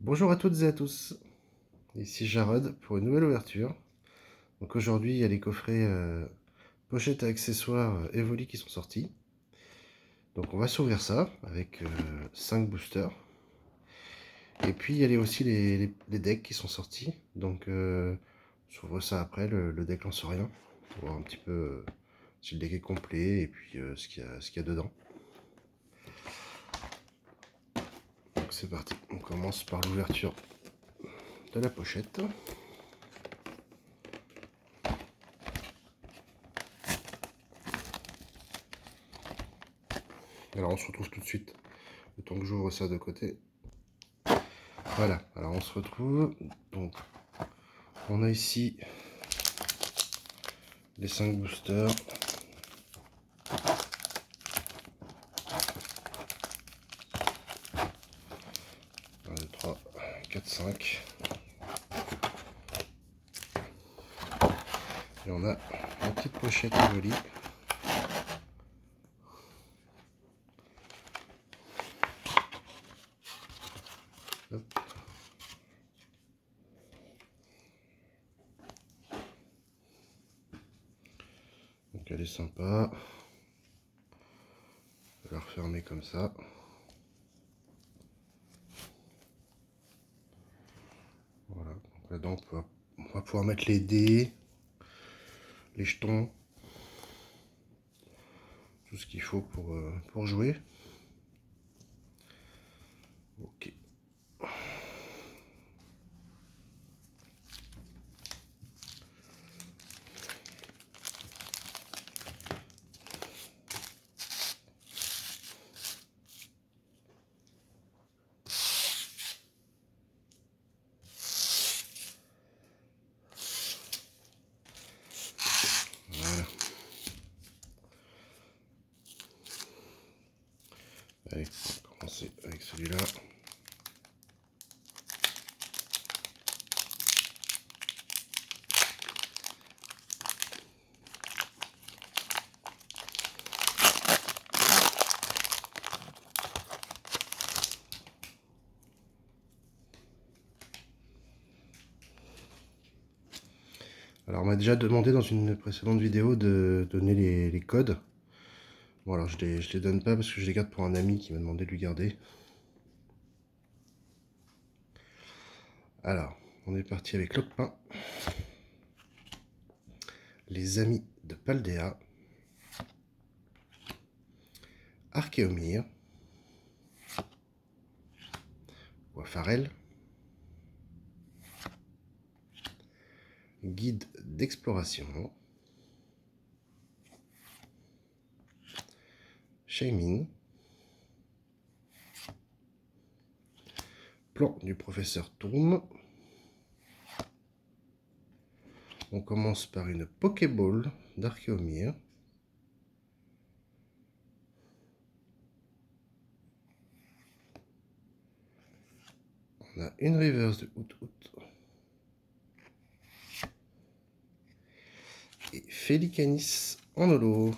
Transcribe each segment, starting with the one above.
Bonjour à toutes et à tous, ici Jarod pour une nouvelle ouverture. Donc aujourd'hui il y a les coffrets pochettes et accessoires Evoli qui sont sortis. Donc on va s'ouvrir ça avec 5 boosters. Et puis il y a aussi les decks qui sont sortis. Donc on s'ouvre ça après, le deck lance rien. Pour voir un petit peu si le deck est complet et puis ce qu'il y a dedans. Donc c'est parti, on commence par l'ouverture de la pochette. Alors on se retrouve tout de suite, le temps que j'ouvre ça de côté. Voilà, alors on se retrouve. Donc on a ici les 5 boosters. 1, 2, 3, 4, 5. Et on a une petite pochette jolie. Hop. Donc elle est sympa. Je vais la refermer comme ça. Voilà. Donc là-dedans on va pouvoir mettre les dés, les jetons, tout ce qu'il faut pour jouer. Ok. Voilà. Allez, on va commencer avec celui-là. Alors on m'a déjà demandé dans une précédente vidéo de donner les codes. Bon alors je les donne pas parce que je les garde pour un ami qui m'a demandé de lui garder. Alors, on est parti avec Lopin, les amis de Paldea, Archéomir, Wafarel, guide d'exploration, Shaymin, plan du professeur Tourme. On commence par une Pokéball d'Archéomir. On a une reverse de Out. Et Félicanis en holo.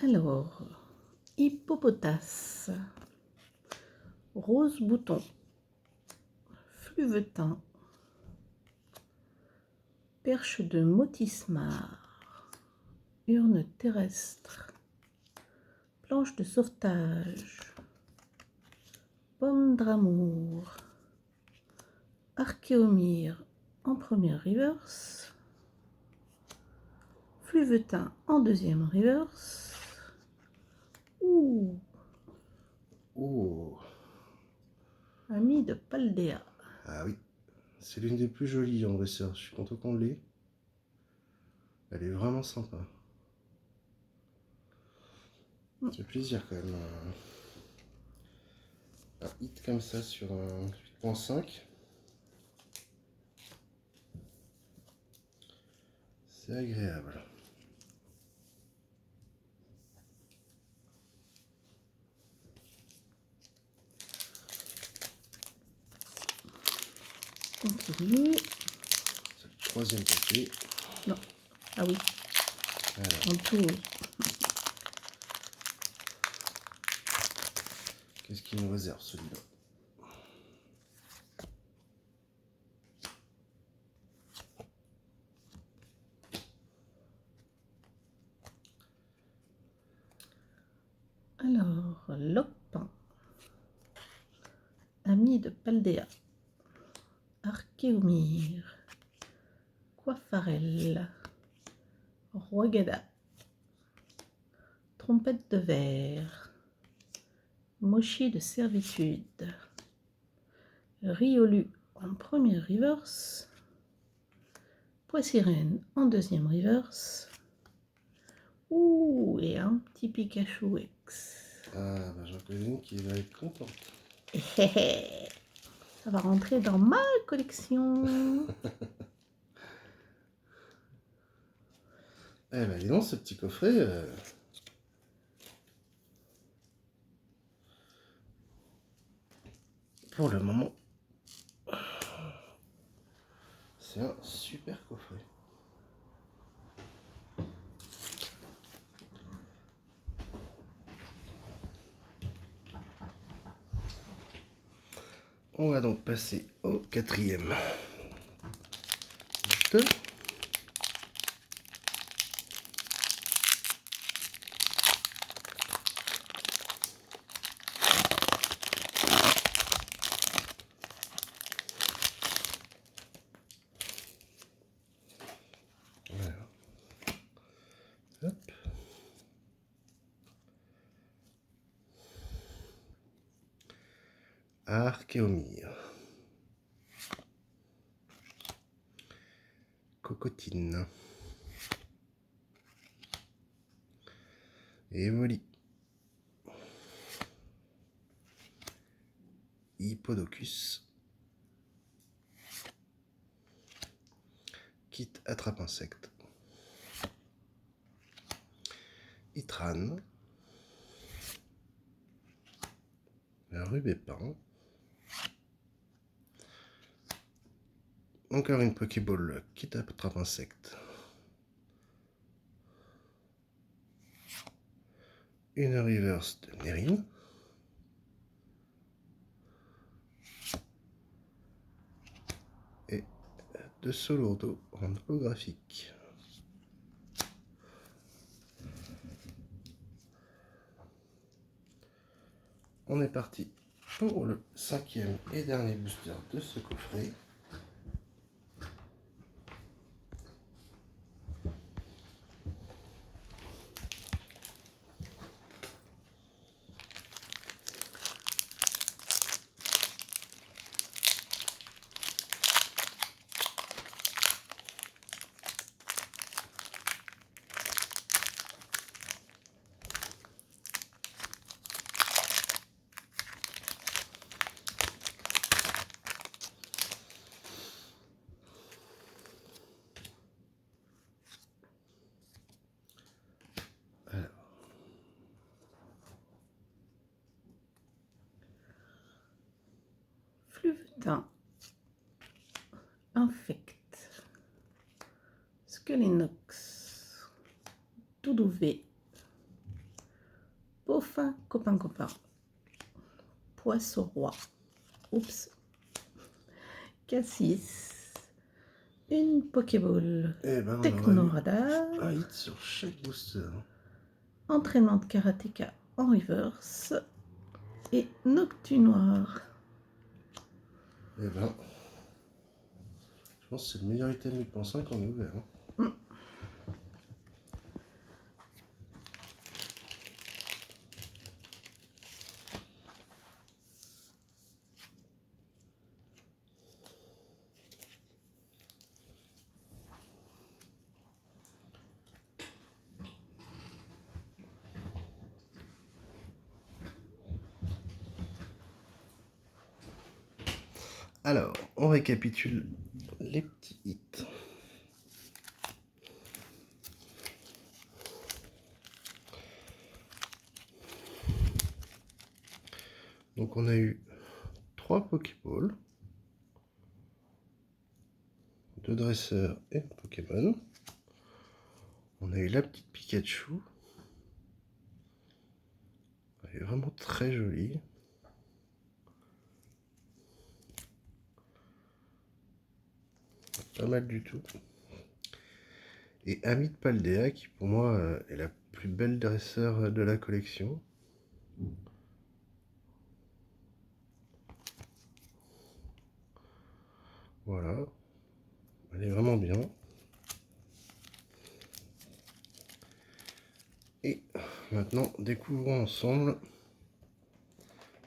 Alors, hippopotas, rose bouton, fluvetin, perche de motismar, urne terrestre, planche de sauvetage, pomme d'amour, archéomir en première reverse, fluvetin en deuxième reverse, Ouh, Oh, ami de Paldea. ah oui, c'est l'une des plus jolies en dresseur. Je suis content qu'on l'ait. Elle est vraiment sympa. Ça fait plaisir quand même. Un hit comme ça sur un 8.5. C'est agréable. Continue. C'est le troisième paquet. Non. Ah oui, Voilà. en tout. Qu'est-ce qu'il nous réserve celui-là? Alors, Lopin. Ami de Paldea. Archéomir. Coiffarel. Roigada. Trompette de verre. Mochi de servitude. Riolu en premier reverse. Poissirène en deuxième reverse. Ouh, et un petit Pikachu X. Ah, bah j'en connais une qui va être contente. Ça va rentrer dans ma collection. Eh ben dis donc, ce petit coffret, pour le moment, c'est un super coffret. On va donc passer au quatrième. Voilà. Hop. Archéomir. Cocotine. Evoli. Hippodocus. Kit attrape insecte. Itran. Rubépin. Encore une Pokéball qui attrape insecte. Une reverse de Nerine. Et de Solourdo en holographique. On est parti pour le cinquième et dernier booster de ce coffret. Fluvetin. Infect. Skelenox. Doudouvé. Beaufin copain. Poisson roi. Oups. Cassis. Une Pokéball. Et ben Technoradar. un hit sur chaque booster. Entraînement de karatéka en reverse. Et Noctunoir. Et ben, je pense que c'est le meilleur item 8.5 qu'on a ouvert. Alors, on récapitule les petits hits. Donc on a eu 3 Pokéballs, 2 dresseurs et un Pokémon. On a eu la petite Pikachu. Elle est vraiment très jolie. Pas mal du tout. Et Amit Paldea qui pour moi est la plus belle dresseur de la collection. Voilà. Elle est vraiment bien. Et maintenant, découvrons ensemble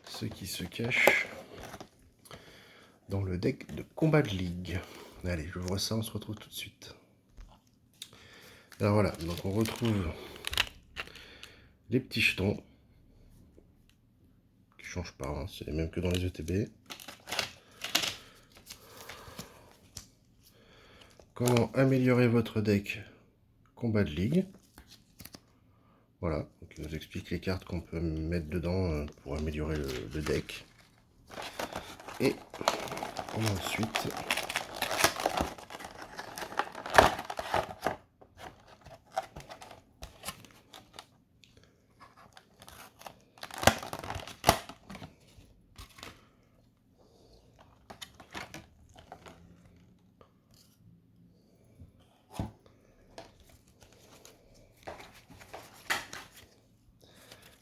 ce qui se cache dans le deck de Combat de Ligue. Allez, je vois ça, on se retrouve tout de suite. Alors voilà, donc on retrouve les petits jetons qui ne changent pas, hein, c'est les mêmes que dans les ETB. Comment améliorer votre deck Combat de Ligue. Voilà, donc il nous explique les cartes qu'on peut mettre dedans pour améliorer le deck. Et ensuite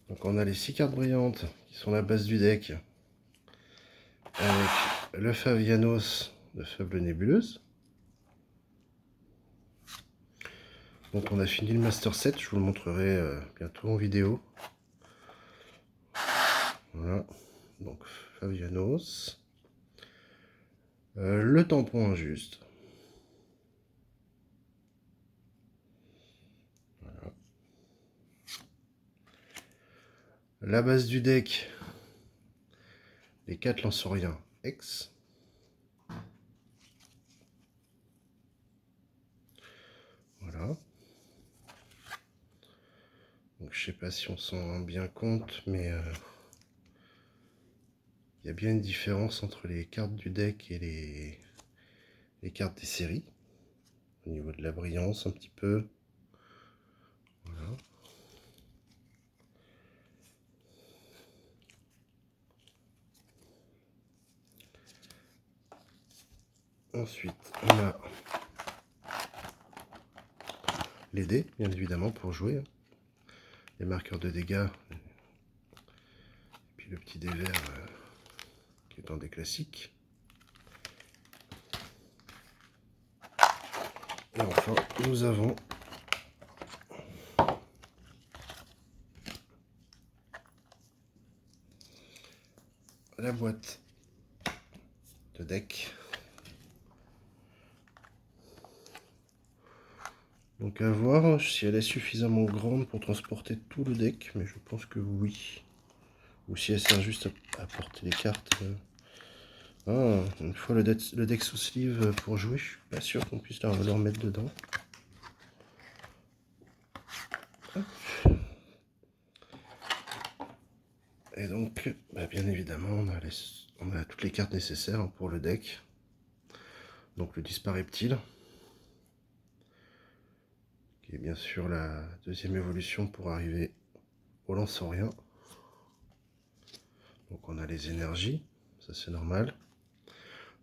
donc on a les 6 cartes brillantes qui sont la base du deck avec le Favianos de Faible Nébuleuse. Donc on a fini le Master Set, je vous le montrerai bientôt en vidéo. Voilà, donc Favianos. Le tampon injuste. Voilà. La base du deck, les 4 lansoriens X. Voilà. Donc je sais pas si on s'en rend bien compte, mais il y a bien une différence entre les cartes du deck et les cartes des séries. Au niveau de la brillance un petit peu. Voilà. Ensuite, on a les dés, bien évidemment, pour jouer. Les marqueurs de dégâts. Et puis le petit dé vert qui est un des classiques. Et enfin, nous avons la boîte de deck. Donc à voir si elle est suffisamment grande pour transporter tout le deck, mais je pense que oui. Ou si elle sert juste à porter les cartes. Ah, une fois le deck sous sleeve pour jouer, je suis pas sûr qu'on puisse le remettre dedans. Hop. Et donc, bah bien évidemment, on a toutes les cartes nécessaires pour le deck. Donc le Dispareptile, qui est bien sûr la deuxième évolution pour arriver au Lanceorien. Donc on a les énergies, ça c'est normal.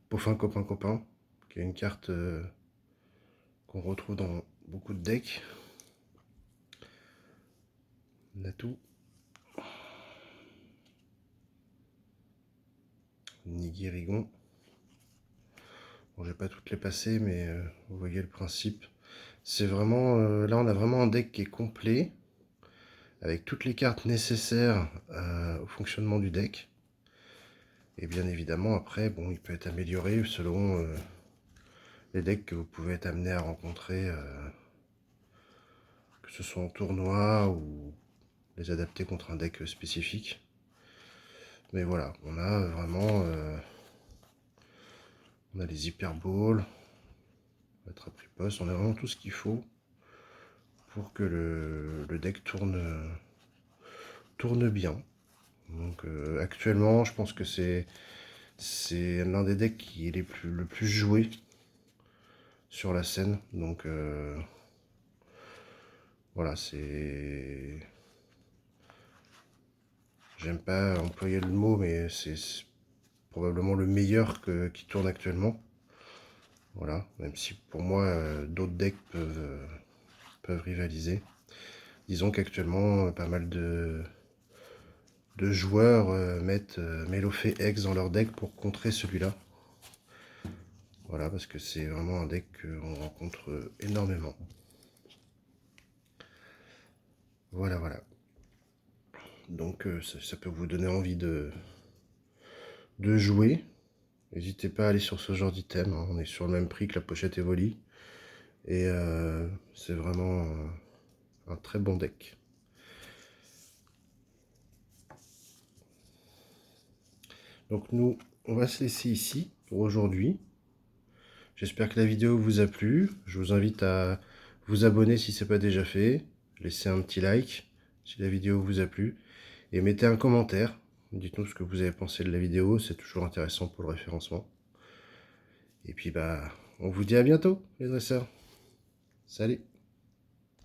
Poffin copain copain, qui est une carte qu'on retrouve dans beaucoup de decks. On a tout. Nigirigon. Bon, je vais pas toutes les passer, mais vous voyez le principe. C'est vraiment, là on a vraiment un deck qui est complet, avec toutes les cartes nécessaires au fonctionnement du deck. Et bien évidemment, après, bon, il peut être amélioré selon les decks que vous pouvez être amené à rencontrer, que ce soit en tournoi ou les adapter contre un deck spécifique. Mais voilà, on a vraiment On a les hyperballs. On va être à prix poste. On a vraiment tout ce qu'il faut pour que le deck tourne bien. Donc actuellement, je pense que c'est l'un des decks qui est le plus joué sur la scène. Donc voilà, c'est... J'aime pas employer le mot, mais c'est probablement le meilleur qui tourne actuellement. Voilà, même si pour moi, d'autres decks peuvent rivaliser. Disons qu'actuellement, pas mal de joueurs mettent Melofé X dans leur deck pour contrer celui-là. Voilà, parce que c'est vraiment un deck qu'on rencontre énormément. Voilà, voilà. Donc ça peut vous donner envie de jouer. N'hésitez pas à aller sur ce genre d'item, hein. On est sur le même prix que la pochette Evoli. Et c'est vraiment un très bon deck. Donc nous, on va se laisser ici pour aujourd'hui. J'espère que la vidéo vous a plu. Je vous invite à vous abonner si ce n'est pas déjà fait. Laissez un petit like si la vidéo vous a plu. Et mettez un commentaire. Dites-nous ce que vous avez pensé de la vidéo. C'est toujours intéressant pour le référencement. Et puis bah, on vous dit à bientôt les dresseurs. Salut!